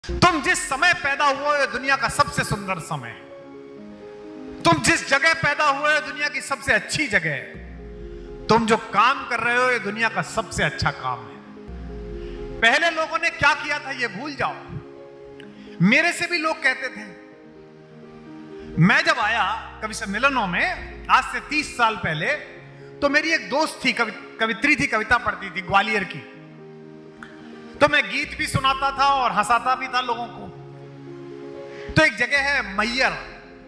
तुम जिस समय पैदा हुए हो दुनिया का सबसे सुंदर समय है। तुम जिस जगह पैदा हुए हो दुनिया की सबसे अच्छी जगह है। तुम जो काम कर रहे हो ये दुनिया का सबसे अच्छा काम है। पहले लोगों ने क्या किया था ये भूल जाओ। मेरे से भी लोग कहते थे, मैं जब आया कवि सम्मेलनों में आज से 30 साल पहले, तो मेरी एक दोस्त थी, कवित्री थी, कविता पढ़ती थी ग्वालियर की। तो मैं गीत भी सुनाता था और हंसाता भी था लोगों को। तो एक जगह है मैयर,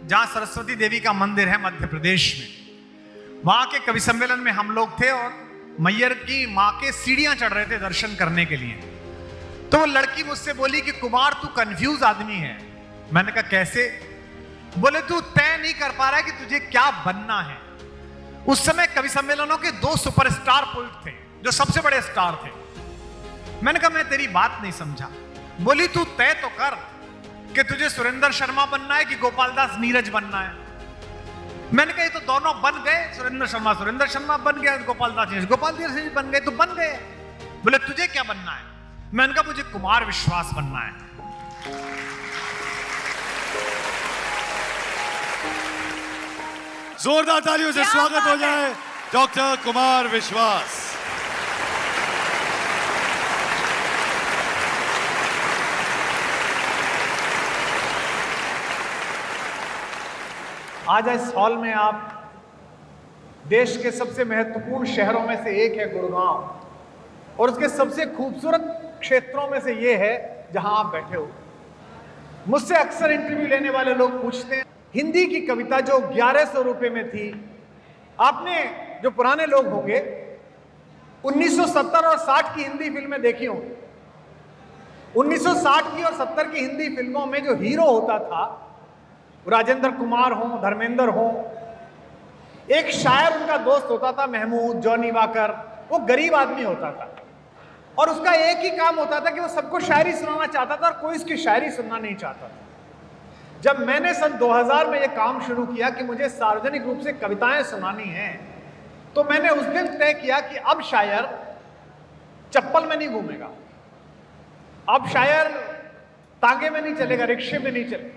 जहां सरस्वती देवी का मंदिर है मध्य प्रदेश में। वहां के कवि सम्मेलन में हम लोग थे और मैयर की मां के सीढ़ियां चढ़ रहे थे दर्शन करने के लिए। तो वो लड़की मुझसे बोली कि कुमार तू कंफ्यूज आदमी है। मैंने कहा कैसे? बोले तू तय नहीं कर पा रहा है कि तुझे क्या बनना है। उस समय कवि सम्मेलनों के 2 सुपरस्टार पोइट थे जो सबसे बड़े स्टार थे। मैंने कहा मैं तेरी बात नहीं समझा। बोली तू तय तो कर कि तुझे सुरेंद्र शर्मा बनना है कि गोपाल दास नीरज बनना है। मैंने कहा ये तो दोनों बन गए, सुरेंद्र शर्मा बन गया, गोपाल दास नीरज बन गए, तो बन गए। बोले तुझे क्या बनना है? मैंने कहा मुझे कुमार विश्वास बनना है। जोरदार तालियों से स्वागत हो जाए डॉक्टर कुमार विश्वास। आज इस हॉल में आप देश के सबसे महत्वपूर्ण शहरों में से एक है गुड़गांव, और उसके सबसे खूबसूरत क्षेत्रों में से ये है जहां आप बैठे हो। मुझसे अक्सर इंटरव्यू लेने वाले लोग पूछते हैं, हिंदी की कविता जो 1100 रुपए में थी, आपने जो पुराने लोग होंगे 1970 और 60 की हिंदी फिल्में देखी होंगी। 1960 की और 70 की हिंदी फिल्मों में जो हीरो होता था, राजेंद्र कुमार हो, धर्मेंद्र हो, एक शायर उनका दोस्त होता था महमूद, जॉनी वाकर। वो गरीब आदमी होता था और उसका एक ही काम होता था कि वो सबको शायरी सुनाना चाहता था और कोई उसकी शायरी सुनना नहीं चाहता था। जब मैंने सन 2000 में ये काम शुरू किया कि मुझे सार्वजनिक रूप से कविताएं सुनानी हैं, तो मैंने उस दिन तय किया कि अब शायर चप्पल में नहीं घूमेगा, अब शायर तांगे में नहीं चलेगा, रिक्शे में नहीं चलेगा,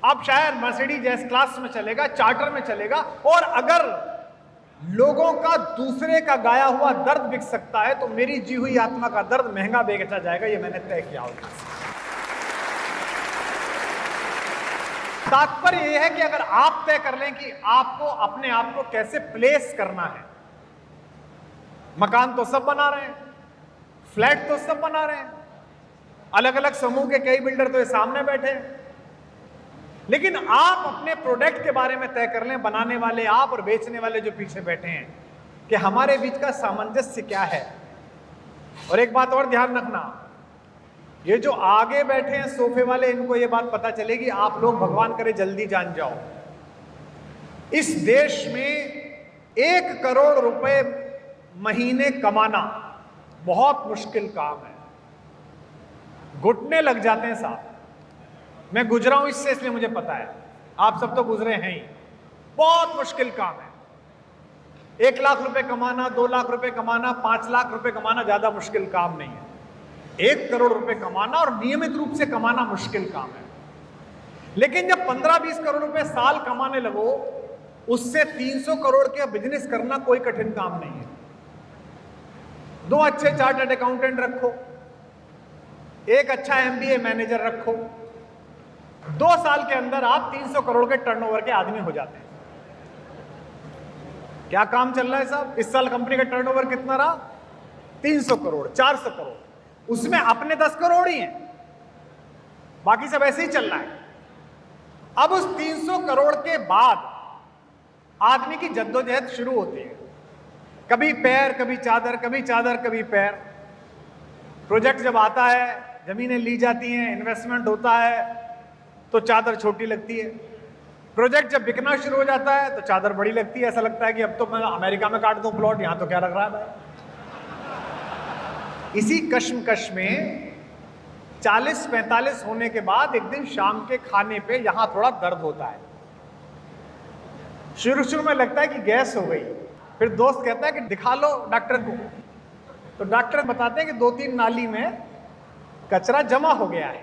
अब शायर मर्सिडीज एस क्लास में चलेगा, चार्टर में चलेगा। और अगर लोगों का दूसरे का गाया हुआ दर्द बिक सकता है तो मेरी जी हुई आत्मा का दर्द महंगा बेचा जाएगा, ये मैंने तय किया होगा। तात्पर्य यह है कि अगर आप तय कर लें कि आपको अपने आप को कैसे प्लेस करना है। मकान तो सब बना रहे हैं, फ्लैट तो सब बना रहे हैं, अलग अलग समूह के कई बिल्डर तो ये सामने बैठे हैं, लेकिन आप अपने प्रोडक्ट के बारे में तय कर लें, बनाने वाले आप और बेचने वाले जो पीछे बैठे हैं, कि हमारे बीच का सामंजस्य क्या है। और एक बात और ध्यान रखना, ये जो आगे बैठे हैं सोफे वाले, इनको ये बात पता चलेगी, आप लोग भगवान करे जल्दी जान जाओ, इस देश में 1 करोड़ रुपए महीने कमाना बहुत मुश्किल काम है। घुटने लग जाते हैं साहब। मैं गुजरा हूं इससे, इसलिए मुझे पता है, आप सब तो गुजरे हैं ही। बहुत मुश्किल काम है। 1 लाख रुपए कमाना, 2 लाख रुपए कमाना, 5 लाख रुपए कमाना ज्यादा मुश्किल काम नहीं है। 1 करोड़ रुपए कमाना और नियमित रूप से कमाना मुश्किल काम है। लेकिन जब 15-20 करोड़ रुपए साल कमाने लगो, उससे 300 करोड़ के बिजनेस करना कोई कठिन काम नहीं है। 2 अच्छे चार्टर्ड अकाउंटेंट रखो, 1 अच्छा MBA मैनेजर रखो, 2 साल के अंदर आप 300 करोड़ के टर्नओवर के आदमी हो जाते हैं। क्या काम चल रहा है साहब? इस साल कंपनी का टर्नओवर कितना रहा? 300 करोड़, 400 करोड़, उसमें अपने 10 करोड़ ही हैं, बाकी सब ऐसे ही चल रहा है। अब उस 300 करोड़ के बाद आदमी की जद्दोजहद शुरू होती है। कभी पैर, कभी चादर, कभी चादर, कभी पैर। प्रोजेक्ट जब आता है, जमीनें ली जाती हैं, इन्वेस्टमेंट होता है, तो चादर छोटी लगती है। प्रोजेक्ट जब बिकना शुरू हो जाता है तो चादर बड़ी लगती है। ऐसा लगता है कि अब तो मैं अमेरिका में काट दूं प्लॉट, यहां तो क्या लग रहा है भाई। इसी कश्मकश में 40-45 होने के बाद एक दिन शाम के खाने पे यहां थोड़ा दर्द होता है। शुरू में लगता है कि गैस हो गई, फिर दोस्त कहता है कि दिखा लो डॉक्टर को। तो डॉक्टर बताते हैं कि 2-3 नाली में कचरा जमा हो गया है।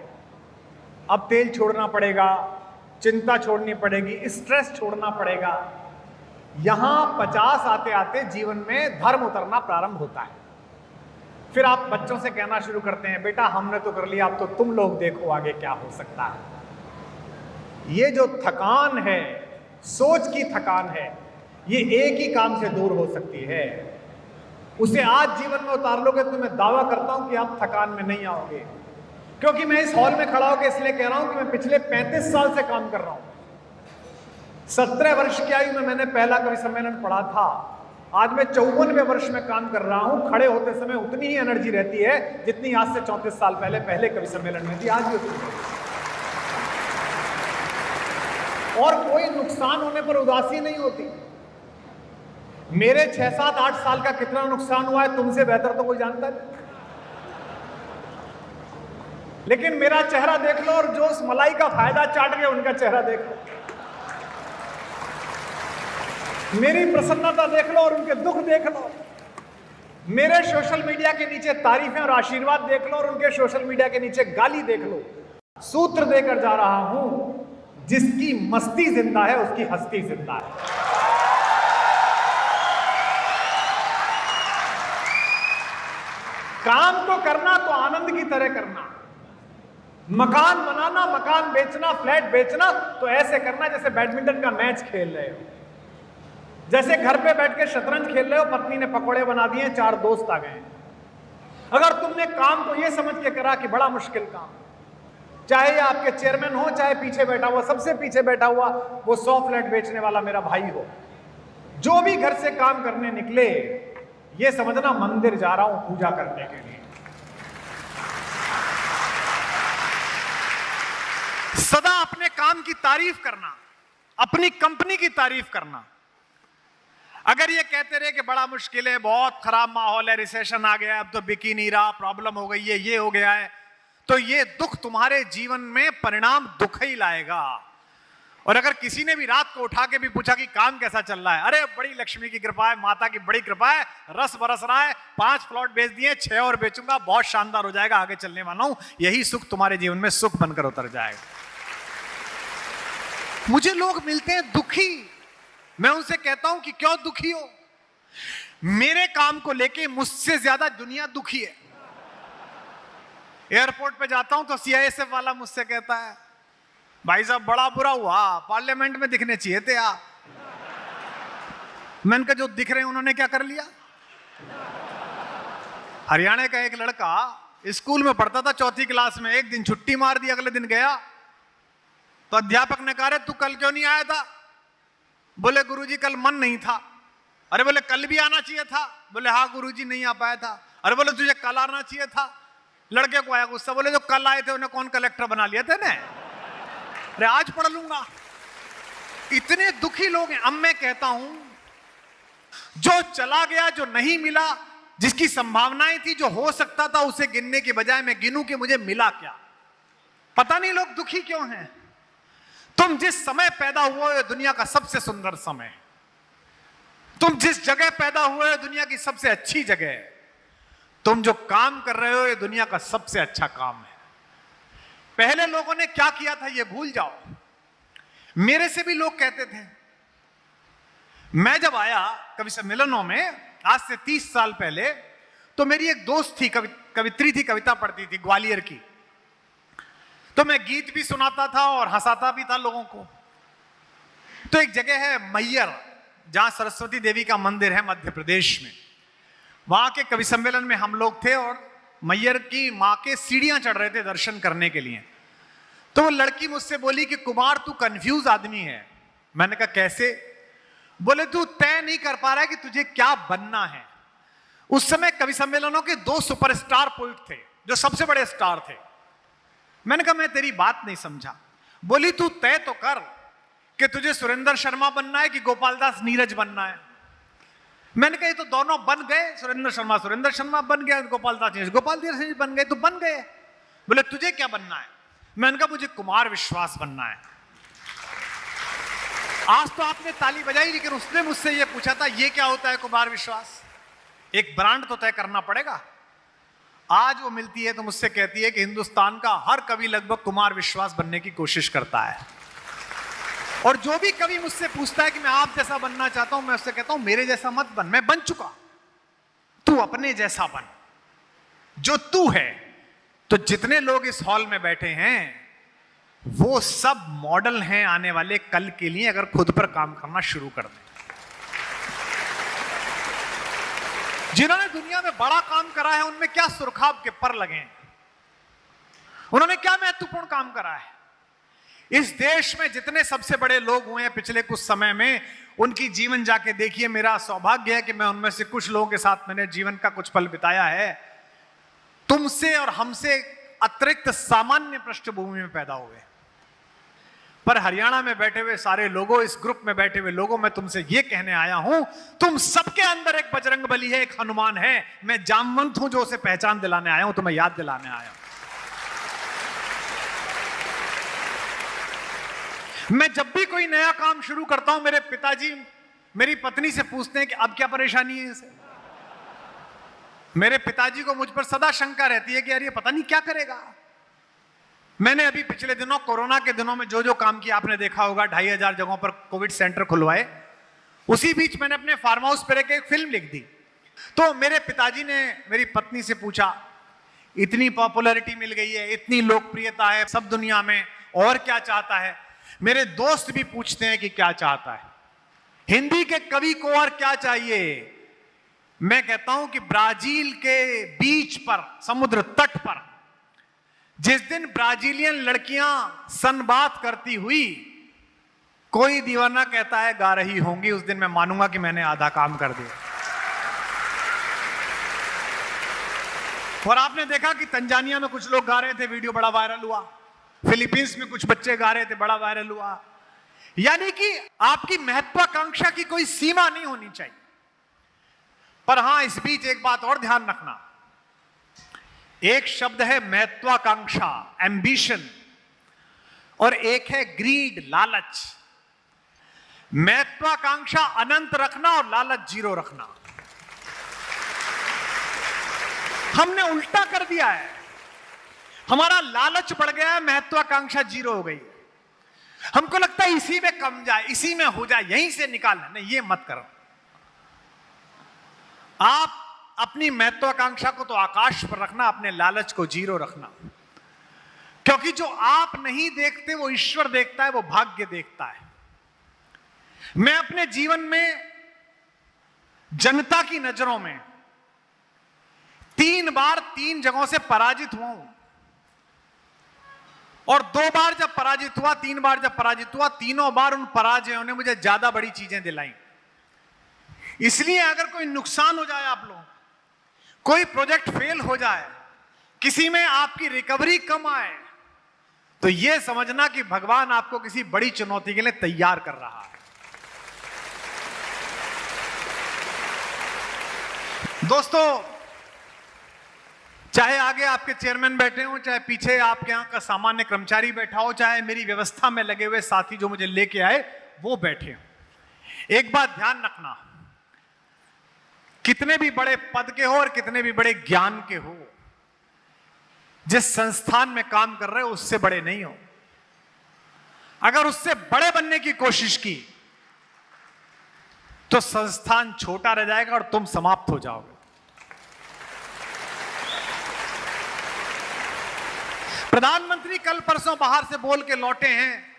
अब तेल छोड़ना पड़ेगा, चिंता छोड़नी पड़ेगी, स्ट्रेस छोड़ना पड़ेगा। यहां 50 आते आते जीवन में धर्म उतरना प्रारंभ होता है। फिर आप बच्चों से कहना शुरू करते हैं, बेटा हमने तो कर लिया, अब तो तुम लोग देखो आगे क्या हो सकता है। ये जो थकान है, सोच की थकान है, ये एक ही काम से दूर हो सकती है। उसे आज जीवन में उतार लोगे तो मैं दावा करता हूं कि आप थकान में नहीं आओगे। क्योंकि मैं इस हॉल में खड़ा होकर इसलिए कह रहा हूं कि मैं पिछले 35 साल से काम कर रहा हूं। 17 वर्ष की आयु में मैंने पहला कवि सम्मेलन पढ़ा था। आज मैं 54वें वर्ष में काम कर रहा हूं। खड़े होते समय उतनी ही एनर्जी रहती है जितनी आज से 34 साल पहले पहले कवि सम्मेलन में थी, आज भी उतनी। और कोई नुकसान होने पर उदासी नहीं होती। मेरे 6, 7, 8 साल का कितना नुकसान हुआ है तुमसे बेहतर तो कोई जानता नहीं। लेकिन मेरा चेहरा देख लो और जो उस मलाई का फायदा चाट गए उनका चेहरा देख लो। मेरी प्रसन्नता देख लो और उनके दुख देख लो। मेरे सोशल मीडिया के नीचे तारीफें और आशीर्वाद देख लो और उनके सोशल मीडिया के नीचे गाली देख लो। सूत्र देकर जा रहा हूं, जिसकी मस्ती जिंदा है उसकी हस्ती जिंदा है। काम को करना तो आनंद की तरह करना। मकान बनाना, मकान बेचना, फ्लैट बेचना तो ऐसे करना जैसे बैडमिंटन का मैच खेल रहे हो, जैसे घर पे बैठ के शतरंज खेल रहे हो, पत्नी ने पकोड़े बना दिए, 4 दोस्त आ गए। अगर तुमने काम को यह समझ के करा कि बड़ा मुश्किल काम, चाहे आपके चेयरमैन हो, चाहे पीछे बैठा हुआ, सबसे पीछे बैठा हुआ वो 100 फ्लैट बेचने वाला मेरा भाई हो, जो भी घर से काम करने निकले, ये समझना मंदिर जा रहा हूं पूजा करने के लिए। सदा अपने काम की तारीफ करना, अपनी कंपनी की तारीफ करना। अगर ये कहते रहे कि बड़ा मुश्किल है, बहुत खराब माहौल है, रिसेशन आ गया, अब तो बिक ही नहीं रहा, प्रॉब्लम हो गई है, ये हो गया है, तो ये दुख तुम्हारे जीवन में परिणाम दुख ही लाएगा। और अगर किसी ने भी रात को उठा के भी पूछा कि काम कैसा चल रहा है, अरे बड़ी लक्ष्मी की कृपा है, माता की बड़ी कृपा है, रस बरस रहा है, 5 प्लॉट बेच दिए, 6 और बेचूंगा, बहुत शानदार हो जाएगा, आगे चलने वाला हूं, यही सुख तुम्हारे जीवन में सुख बनकर उतर जाएगा। मुझे लोग मिलते हैं दुखी, मैं उनसे कहता हूं कि क्यों दुखी हो? मेरे काम को लेके मुझसे ज्यादा दुनिया दुखी है। एयरपोर्ट पे जाता हूं तो सीआईएसएफ वाला मुझसे कहता है, भाई साहब बड़ा बुरा हुआ, पार्लियामेंट में दिखने चाहिए थे आप। मैंने कहा जो दिख रहे हैं उन्होंने क्या कर लिया? हरियाणा का एक लड़का स्कूल में पढ़ता था, 4th क्लास में, एक दिन छुट्टी मार दी, अगले दिन गया तो अध्यापक ने कहा तू कल क्यों नहीं आया था? बोले गुरुजी कल मन नहीं था। अरे बोले कल भी आना चाहिए था। बोले हाँ गुरुजी नहीं आ पाया था। अरे बोले तुझे कल आना चाहिए था। लड़के को आया गुस्सा, बोले जो कल आए थे उन्हें कौन कलेक्टर बना लिया था ने? अरे आज पढ़ लूंगा। इतने दुखी लोग हैं। अब मैं कहता हूं जो चला गया, जो नहीं मिला, जिसकी संभावनाएं थी, जो हो सकता था, उसे गिनने के बजाय मैं गिनूं कि मुझे मिला क्या। पता नहीं लोग दुखी क्यों हैं। तुम जिस समय पैदा हुए हो दुनिया का सबसे सुंदर समय, तुम जिस जगह पैदा हुए हो दुनिया की सबसे अच्छी जगह है, तुम जो काम कर रहे हो ये दुनिया का सबसे अच्छा काम है। पहले लोगों ने क्या किया था ये भूल जाओ। मेरे से भी लोग कहते थे, मैं जब आया कवि सम्मेलनों में आज से 30 साल पहले, तो मेरी एक दोस्त थी, कवित्री थी, कविता पढ़ती थी ग्वालियर की, तो मैं गीत भी सुनाता था और हंसाता भी था लोगों को। तो एक जगह है मैयर, जहां सरस्वती देवी का मंदिर है मध्य प्रदेश में, वहां के कवि सम्मेलन में हम लोग थे और मैयर की मां के सीढ़ियां चढ़ रहे थे दर्शन करने के लिए। तो वो लड़की मुझसे बोली कि कुमार तू कंफ्यूज आदमी है। मैंने कहा कैसे? बोले तू तय नहीं कर पा रहा है कि तुझे क्या बनना है। उस समय कवि सम्मेलनों के 2 सुपरस्टार पोइट थे जो सबसे बड़े स्टार थे। मैंने कहा मैं तेरी बात नहीं समझा। बोली तू तय तो कर कि तुझे सुरेंद्र शर्मा बनना है कि गोपाल दास नीरज बनना है। मैंने कहा ये तो दोनों बन गए, सुरेंद्र शर्मा बन गया, गोपाल दास नीरज बन गए, तो बन गए। बोले तुझे क्या बनना है? मैंने कहा मुझे कुमार विश्वास बनना है। आज तो आपने ताली बजाई, लेकिन उसने मुझसे यह पूछा था ये क्या होता है कुमार विश्वास? एक ब्रांड तो तय करना पड़ेगा। आज वो मिलती है तो मुझसे कहती है कि हिंदुस्तान का हर कवि लगभग कुमार विश्वास बनने की कोशिश करता है, और जो भी कवि मुझसे पूछता है कि मैं आप जैसा बनना चाहता हूं, मैं उससे कहता हूं मेरे जैसा मत बन, मैं बन चुका, तू अपने जैसा बन, जो तू है। तो जितने लोग इस हॉल में बैठे हैं वो सब मॉडल हैं आने वाले कल के लिए, अगर खुद पर काम करना शुरू कर दें। जिन्होंने दुनिया में बड़ा काम करा है उनमें क्या सुरखाब के पर लगे हैं, उन्होंने क्या महत्वपूर्ण काम करा है। इस देश में जितने सबसे बड़े लोग हुए हैं पिछले कुछ समय में, उनकी जीवन जाके देखिए। मेरा सौभाग्य है कि मैं उनमें से कुछ लोगों के साथ मैंने जीवन का कुछ पल बिताया है। तुमसे और हमसे अतिरिक्त सामान्य पृष्ठभूमि में पैदा हुए, पर हरियाणा में बैठे हुए सारे लोगों, इस ग्रुप में बैठे हुए लोगों, मैं तुमसे यह कहने आया हूं, तुम सबके अंदर एक बजरंगबली है, एक हनुमान है। मैं जामवंत हूं जो उसे पहचान दिलाने आया हूं, तुम्हें याद दिलाने आया हूं। मैं जब भी कोई नया काम शुरू करता हूं, मेरे पिताजी मेरी पत्नी से पूछते हैं कि अब क्या परेशानी है इसे। मेरे पिताजी को मुझ पर सदा शंका रहती है कि यार ये पता नहीं क्या करेगा। मैंने अभी पिछले दिनों, कोरोना के दिनों में जो जो काम किया आपने देखा होगा, 2500 जगहों पर कोविड सेंटर खुलवाए। उसी बीच मैंने अपने फार्म हाउस पर एक फिल्म लिख दी। तो मेरे पिताजी ने मेरी पत्नी से पूछा, इतनी पॉपुलैरिटी मिल गई है, इतनी लोकप्रियता है सब दुनिया में, और क्या चाहता है। मेरे दोस्त भी पूछते हैं कि क्या चाहता है, हिंदी के कवि को और क्या चाहिए। मैं कहता हूं कि ब्राजील के बीच पर, समुद्र तट पर, जिस दिन ब्राजीलियन लड़कियां सनबात करती हुई कोई दीवाना कहता है गा रही होंगी, उस दिन मैं मानूंगा कि मैंने आधा काम कर दिया। और आपने देखा कि तंजानिया में कुछ लोग गा रहे थे, वीडियो बड़ा वायरल हुआ। फिलीपींस में कुछ बच्चे गा रहे थे, बड़ा वायरल हुआ। यानी कि आपकी महत्वाकांक्षा की कोई सीमा नहीं होनी चाहिए। पर हां, इस बीच एक बात और ध्यान रखना, एक शब्द है महत्वाकांक्षा, एम्बिशन, और एक है ग्रीड, लालच। महत्वाकांक्षा अनंत रखना और लालच जीरो रखना। हमने उल्टा कर दिया है, हमारा लालच बढ़ गया है, महत्वाकांक्षा जीरो हो गई। हमको लगता है इसी में कम जाए, इसी में हो जाए, यहीं से निकालना। नहीं, ये मत करो। आप अपनी महत्वाकांक्षा को तो आकाश पर रखना, अपने लालच को जीरो रखना। क्योंकि जो आप नहीं देखते वो ईश्वर देखता है, वो भाग्य देखता है। मैं अपने जीवन में जनता की नजरों में 3 बार 3 जगहों से पराजित हुआ हूं, और 2 बार जब पराजित हुआ, 3 बार जब पराजित हुआ, तीनों बार उन पराजयों ने मुझे ज्यादा बड़ी चीजें दिलाई। इसलिए अगर कोई नुकसान हो जाए, आप लोगों, कोई प्रोजेक्ट फेल हो जाए, किसी में आपकी रिकवरी कम आए, तो यह समझना कि भगवान आपको किसी बड़ी चुनौती के लिए तैयार कर रहा है। दोस्तों, चाहे आगे आपके चेयरमैन बैठे हो, चाहे पीछे आपके यहां का सामान्य कर्मचारी बैठा हो, चाहे मेरी व्यवस्था में लगे हुए साथी जो मुझे लेके आए वो बैठे हो, एक बात ध्यान रखना, कितने भी बड़े पद के हो और कितने भी बड़े ज्ञान के हो, जिस संस्थान में काम कर रहे हो उससे बड़े नहीं हो। अगर उससे बड़े बनने की कोशिश की तो संस्थान छोटा रह जाएगा और तुम समाप्त हो जाओगे। प्रधानमंत्री कल परसों बाहर से बोल के लौटे हैं,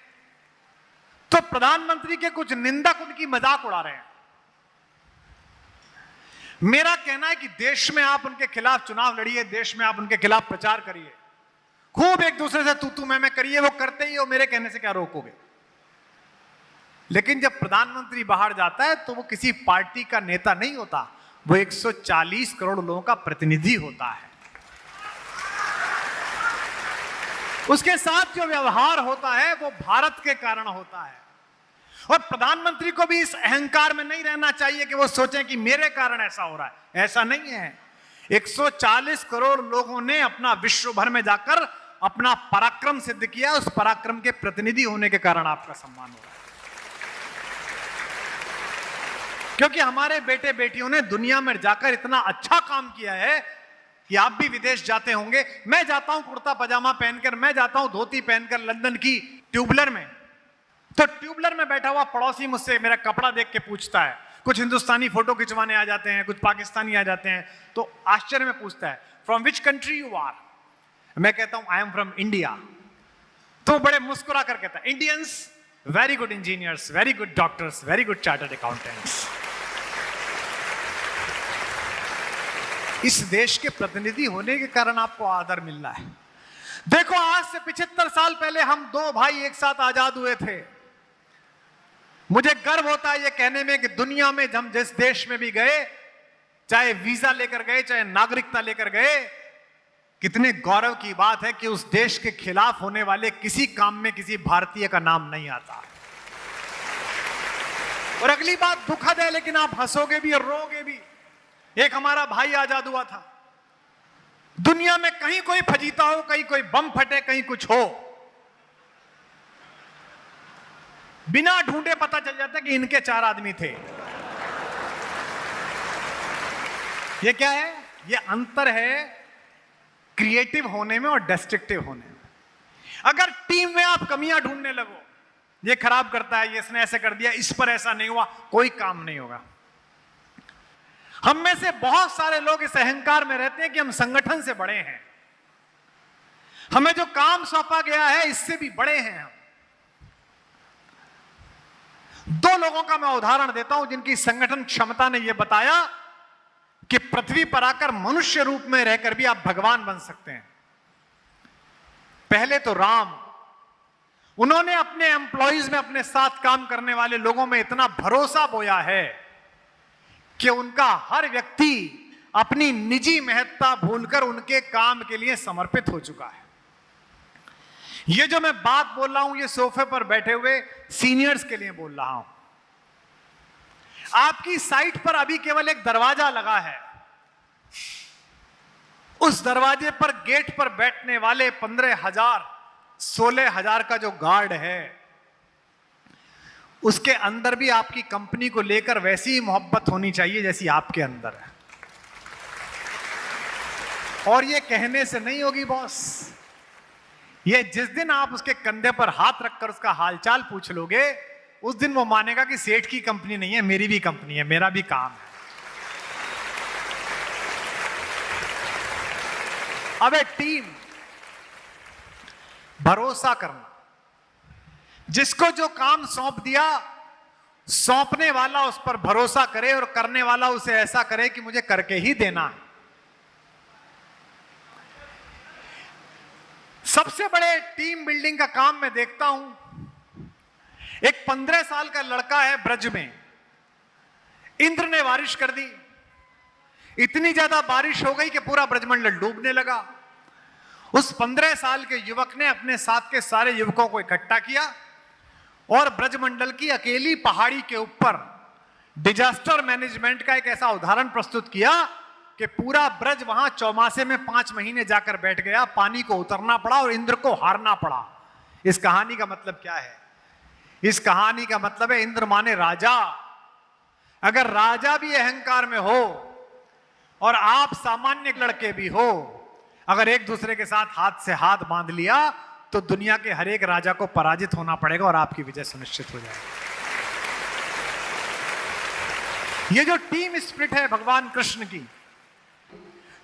तो प्रधानमंत्री के कुछ निंदक उनकी मजाक उड़ा रहे हैं। मेरा कहना है कि देश में आप उनके खिलाफ चुनाव लड़िए, देश में आप उनके खिलाफ प्रचार करिए, खूब एक दूसरे से तू मैं करिए, वो करते ही हो, मेरे कहने से क्या रोकोगे। लेकिन जब प्रधानमंत्री बाहर जाता है तो वो किसी पार्टी का नेता नहीं होता, वो 140 करोड़ लोगों का प्रतिनिधि होता है। उसके साथ जो व्यवहार होता है वो भारत के कारण होता है। और प्रधानमंत्री को भी इस अहंकार में नहीं रहना चाहिए कि वो सोचें कि मेरे कारण ऐसा हो रहा है। ऐसा नहीं है। 140 करोड़ लोगों ने अपना विश्व भर में जाकर अपना पराक्रम सिद्ध किया, उस पराक्रम के प्रतिनिधि होने के कारण आपका सम्मान हो रहा है। क्योंकि हमारे बेटे बेटियों ने दुनिया में जाकर इतना अच्छा काम किया है कि आप भी विदेश जाते होंगे। मैं जाता हूं कुर्ता पजामा पहनकर, मैं जाता हूं धोती पहनकर लंदन की ट्यूबलर में, तो ट्यूबलर में बैठा हुआ पड़ोसी मुझसे मेरा कपड़ा देख के पूछता है, कुछ हिंदुस्तानी फोटो खिंचवाने आ जाते हैं, कुछ पाकिस्तानी आ जाते हैं, तो आश्चर्य में पूछता है from which country you are. मैं कहता हूं आई एम फ्रॉम इंडिया। तो बड़े मुस्कुरा कर कहता है Indians very good engineers, very good doctors, very good chartered accountants. इस देश के प्रतिनिधि होने के कारण आपको आदर मिल रहा है। देखो आज से 75 साल पहले हम दो भाई एक साथ आजाद हुए थे। मुझे गर्व होता है ये कहने में कि दुनिया में हम जिस देश में भी गए, चाहे वीजा लेकर गए चाहे नागरिकता लेकर गए, कितने गौरव की बात है कि उस देश के खिलाफ होने वाले किसी काम में किसी भारतीय का नाम नहीं आता। और अगली बात दुखद है, लेकिन आप हंसोगे भी और रोगे भी। एक हमारा भाई आजाद हुआ था, दुनिया में कहीं कोई फजीता हो, कहीं कोई बम फटे, कहीं कुछ हो, बिना ढूंढे पता चल जाता कि इनके 4 आदमी थे। ये क्या है? ये अंतर है क्रिएटिव होने में और डिस्ट्रक्टिव होने में। अगर टीम में आप कमियां ढूंढने लगो, ये खराब करता है, ये इसने ऐसे कर दिया, इस पर ऐसा नहीं हुआ, कोई काम नहीं होगा। हम में से बहुत सारे लोग इस अहंकार में रहते हैं कि हम संगठन से बड़े हैं, हमें जो काम सौंपा गया है इससे भी बड़े हैं हम। 2 लोगों का मैं उदाहरण देता हूं जिनकी संगठन क्षमता ने यह बताया कि पृथ्वी पर आकर मनुष्य रूप में रहकर भी आप भगवान बन सकते हैं। पहले तो राम, उन्होंने अपने एम्प्लॉइज में, अपने साथ काम करने वाले लोगों में इतना भरोसा बोया है कि उनका हर व्यक्ति अपनी निजी महत्ता भूलकर उनके काम के लिए समर्पित हो चुका है। ये जो मैं बात बोल रहा हूं, ये सोफे पर बैठे हुए सीनियर्स के लिए बोल रहा हूं। आपकी साइट पर अभी केवल एक दरवाजा लगा है, उस दरवाजे पर गेट पर बैठने वाले 15,000 16,000 का जो गार्ड है, उसके अंदर भी आपकी कंपनी को लेकर वैसी ही मोहब्बत होनी चाहिए जैसी आपके अंदर है। और ये कहने से नहीं होगी बॉस, ये जिस दिन आप उसके कंधे पर हाथ रखकर उसका हालचाल पूछ लोगे, उस दिन वो मानेगा कि सेठ की कंपनी नहीं है, मेरी भी कंपनी है, मेरा भी काम है। अब एक टीम, भरोसा करना, जिसको जो काम सौंप दिया, सौंपने वाला उस पर भरोसा करे और करने वाला उसे ऐसा करे कि मुझे करके ही देना है। सबसे बड़े टीम बिल्डिंग का काम मैं देखता हूं, एक 15 साल का लड़का है ब्रज में, इंद्र ने बारिश कर दी, इतनी ज्यादा बारिश हो गई कि पूरा ब्रजमंडल डूबने लगा। उस 15 साल के युवक ने अपने साथ के सारे युवकों को इकट्ठा किया और ब्रजमंडल की अकेली पहाड़ी के ऊपर डिजास्टर मैनेजमेंट का एक ऐसा उदाहरण प्रस्तुत किया कि पूरा ब्रज वहां चौमासे में 5 महीने जाकर बैठ गया, पानी को उतरना पड़ा और इंद्र को हारना पड़ा। इस कहानी का मतलब क्या है? इस कहानी का मतलब है इंद्र माने राजा। अगर राजा भी अहंकार में हो और आप सामान्य लड़के भी हो, अगर एक दूसरे के साथ हाथ से हाथ बांध लिया तो दुनिया के हर एक राजा को पराजित होना पड़ेगा और आपकी विजय सुनिश्चित हो जाएगी। ये जो टीम स्पिरिट है भगवान कृष्ण की,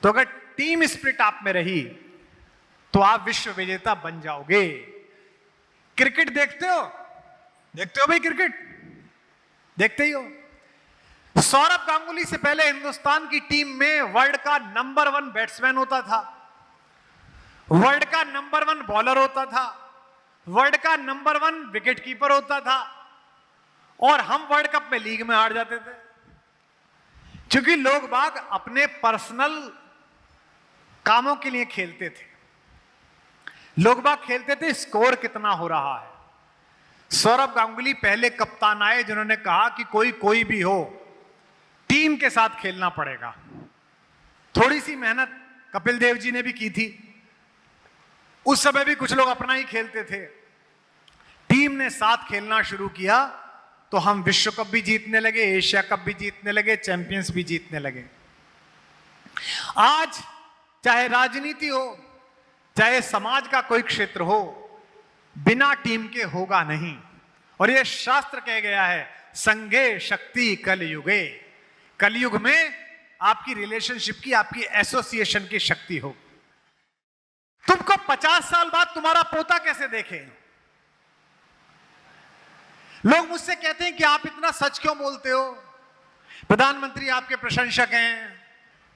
तो अगर टीम स्पिरिट आप में रही तो आप विश्व विजेता बन जाओगे। क्रिकेट देखते हो? देखते हो भाई, क्रिकेट देखते ही हो। सौरभ गांगुली से पहले हिंदुस्तान की टीम में वर्ल्ड का नंबर 1 बैट्समैन होता था, वर्ल्ड का नंबर 1 बॉलर होता था, वर्ल्ड का नंबर 1 विकेट कीपर होता था, और हम वर्ल्ड कप में लीग में हार जाते थे क्योंकि लोग बाग अपने पर्सनल कामों के लिए खेलते थे। लोग बाग खेलते थे स्कोर कितना हो रहा है। सौरभ गांगुली पहले कप्तान आए जिन्होंने कहा कि कोई भी हो, टीम के साथ खेलना पड़ेगा। थोड़ी सी मेहनत कपिल देव जी ने भी की थी, उस समय भी कुछ लोग अपना ही खेलते थे। टीम ने साथ खेलना शुरू किया तो हम विश्व कप भी जीतने लगे, एशिया कप भी जीतने लगे, चैंपियंस भी जीतने लगे। आज चाहे राजनीति हो, चाहे समाज का कोई क्षेत्र हो, बिना टीम के होगा नहीं। और यह शास्त्र कह गया है, संगे शक्ति कलयुगे। कलयुग में आपकी रिलेशनशिप की, आपकी एसोसिएशन की शक्ति हो। तुमको 50 साल बाद तुम्हारा पोता कैसे देखे? लोग मुझसे कहते हैं कि आप इतना सच क्यों बोलते हो? प्रधानमंत्री आपके प्रशंसक हैं,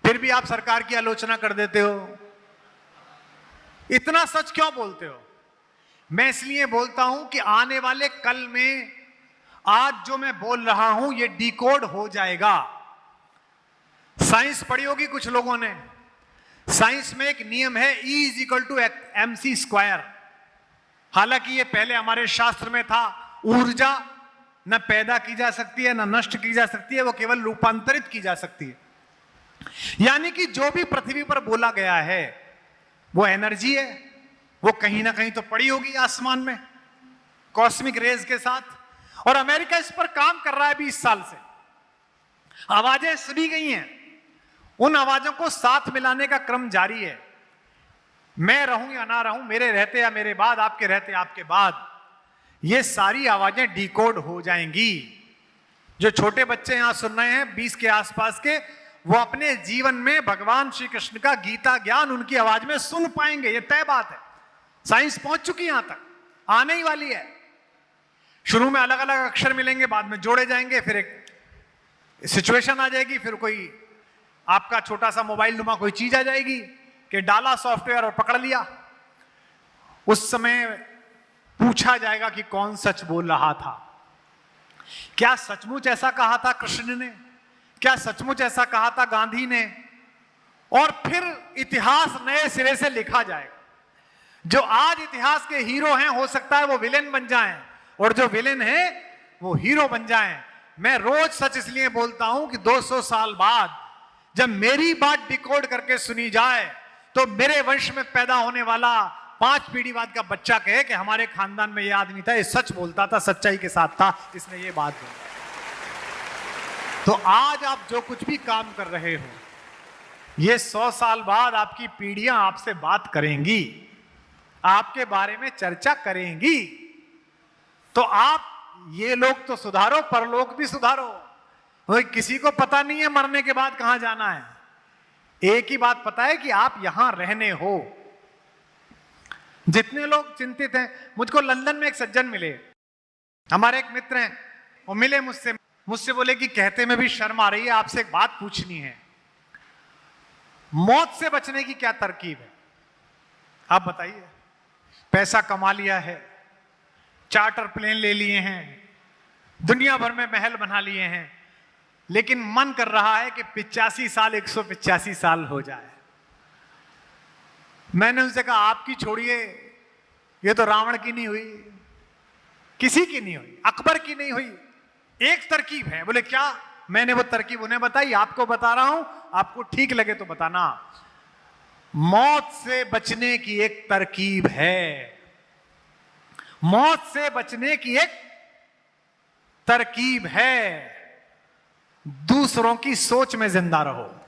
फिर भी आप सरकार की आलोचना कर देते हो। इतना सच क्यों बोलते हो? मैं इसलिए बोलता हूं कि आने वाले कल में आज जो मैं बोल रहा हूं यह डिकोड हो जाएगा। साइंस पढ़ी होगी कुछ लोगों ने। साइंस में एक नियम है, E=mc²। हालांकि यह पहले हमारे शास्त्र में था। ऊर्जा न पैदा की जा सकती है, न नष्ट की जा सकती है, वो केवल रूपांतरित की जा सकती है। यानी कि जो भी पृथ्वी पर बोला गया है वो एनर्जी है। वो कहीं ना कहीं तो पड़ी होगी आसमान में कॉस्मिक रेज के साथ। और अमेरिका इस पर काम कर रहा है 20 साल से। आवाजें सुनी गई हैं, उन आवाजों को साथ मिलाने का क्रम जारी है। मैं रहूं या ना रहूं, मेरे रहते या मेरे बाद, आपके रहते आपके बाद, ये सारी आवाजें डिकोड हो जाएंगी। जो छोटे बच्चे यहां सुन रहे हैं 20 के आसपास के, वो अपने जीवन में भगवान श्री कृष्ण का गीता ज्ञान उनकी आवाज में सुन पाएंगे। ये तय बात है। साइंस पहुंच चुकी है, यहां तक आने ही वाली है। शुरू में अलग अलग अक्षर मिलेंगे, बाद में जोड़े जाएंगे, फिर एक सिचुएशन आ जाएगी, फिर कोई आपका छोटा सा मोबाइल नुमा कोई चीज आ जाएगी कि डाला सॉफ्टवेयर और पकड़ लिया। उस समय पूछा जाएगा कि कौन सच बोल रहा था। क्या सचमुच ऐसा कहा था कृष्ण ने? क्या सचमुच ऐसा कहा था गांधी ने? और फिर इतिहास नए सिरे से लिखा जाएगा। जो आज इतिहास के हीरो हैं, हो सकता है वो विलेन बन जाएं, और जो विलेन है वो हीरो बन जाएं। मैं रोज सच इसलिए बोलता हूं कि 200 साल बाद जब मेरी बात डिकोड करके सुनी जाए तो मेरे वंश में पैदा होने वाला 5 पीढ़ी बाद का बच्चा कहे कि हमारे खानदान में यह आदमी था, ये सच बोलता था, सच्चाई के साथ था, इसने ये बात बोली। तो आज आप जो कुछ भी काम कर रहे हो, ये 100 साल बाद आपकी पीढ़ियां आपसे बात करेंगी, आपके बारे में चर्चा करेंगी। तो आप ये लोग तो सुधारो, परलोक भी सुधारो। किसी को पता नहीं है मरने के बाद कहां जाना है। एक ही बात पता है कि आप यहां रहने हो। जितने लोग चिंतित हैं, मुझको लंदन में एक सज्जन मिले, हमारे एक मित्र हैं, वो मिले मुझसे बोले कि कहते में भी शर्म आ रही है, आपसे एक बात पूछनी है। मौत से बचने की क्या तरकीब है, आप बताइए। पैसा कमा लिया है, चार्टर प्लेन ले लिए हैं, दुनिया भर में महल बना लिए हैं, लेकिन मन कर रहा है कि 85 साल 185 साल हो जाए। मैंने उनसे कहा आपकी छोड़िए, ये तो रावण की नहीं हुई, किसी की नहीं हुई, अकबर की नहीं हुई। एक तरकीब है। बोले क्या? मैंने वो तरकीब उन्हें बताई, आपको बता रहा हूं, आपको ठीक लगे तो बताना। मौत से बचने की एक तरकीब है। मौत से बचने की एक तरकीब है। दूसरों की सोच में जिंदा रहो।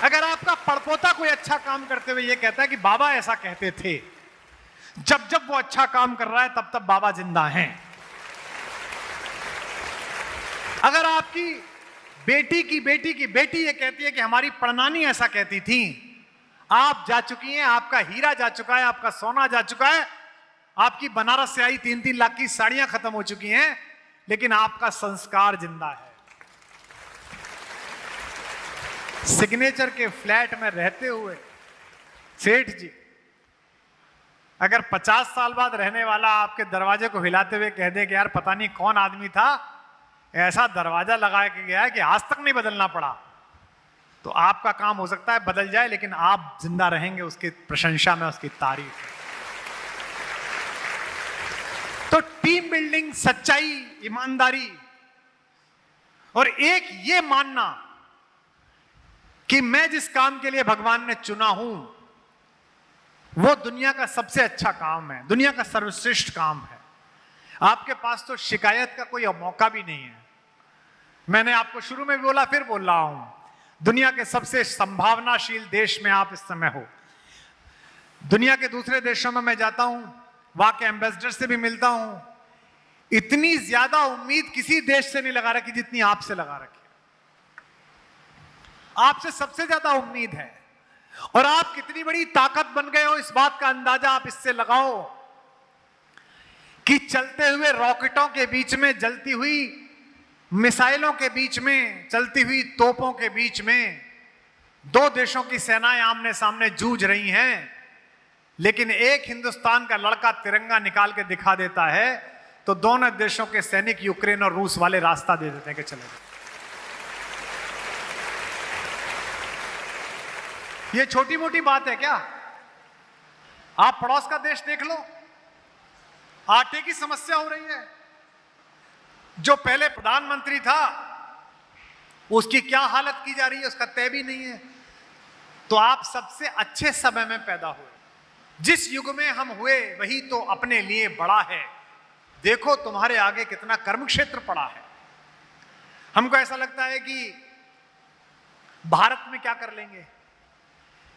अगर आपका पड़पोता कोई अच्छा काम करते हुए यह कहता है कि बाबा ऐसा कहते थे, जब जब वो अच्छा काम कर रहा है तब तब बाबा जिंदा हैं। अगर आपकी बेटी की बेटी की बेटी ये कहती है कि हमारी परनानी ऐसा कहती थी, आप जा चुकी हैं, आपका हीरा जा चुका है, आपका सोना जा चुका है, आपकी बनारस से आई 3-3 लाख की साड़ियां खत्म हो चुकी हैं, लेकिन आपका संस्कार जिंदा है। सिग्नेचर के फ्लैट में रहते हुए सेठ जी अगर 50 साल बाद रहने वाला आपके दरवाजे को हिलाते हुए कह दे कि यार पता नहीं कौन आदमी था, ऐसा दरवाजा लगा के गया है कि आज तक नहीं बदलना पड़ा, तो आपका काम हो सकता है बदल जाए, लेकिन आप जिंदा रहेंगे उसकी प्रशंसा में, उसकी तारीफ में। तो टीम बिल्डिंग, सच्चाई, ईमानदारी और एक ये मानना कि मैं जिस काम के लिए भगवान ने चुना हूं वो दुनिया का सबसे अच्छा काम है, दुनिया का सर्वश्रेष्ठ काम है। आपके पास तो शिकायत का कोई मौका भी नहीं है। मैंने आपको शुरू में भी बोला, फिर बोल रहा हूं, दुनिया के सबसे संभावनाशील देश में आप इस समय हो। दुनिया के दूसरे देशों में मैं जाता हूं, वहां के एम्बेसडर से भी मिलता हूं, इतनी ज्यादा उम्मीद किसी देश से नहीं लगा रखी जितनी आपसे लगा रखी। आपसे सबसे ज्यादा उम्मीद है, और आप कितनी बड़ी ताकत बन गए हो इस बात का अंदाजा आप इससे लगाओ कि चलते हुए रॉकेटों के बीच में, जलती हुई मिसाइलों के बीच में, चलती हुई तोपों के बीच में दो देशों की सेनाएं आमने सामने जूझ रही हैं, लेकिन एक हिंदुस्तान का लड़का तिरंगा निकाल के दिखा देता है तो दोनों देशों के सैनिक यूक्रेन और रूस वाले रास्ता दे देते हैं कि चले जाओ। ये छोटी मोटी बात है क्या? आप पड़ोस का देश देख लो, आटे की समस्या हो रही है। जो पहले प्रधानमंत्री था उसकी क्या हालत की जा रही है उसका तय भी नहीं है। तो आप सबसे अच्छे समय में पैदा हुए, जिस युग में हम हुए वही तो अपने लिए बड़ा है। देखो तुम्हारे आगे कितना कर्म क्षेत्र पड़ा है। हमको ऐसा लगता है कि भारत में क्या कर लेंगे,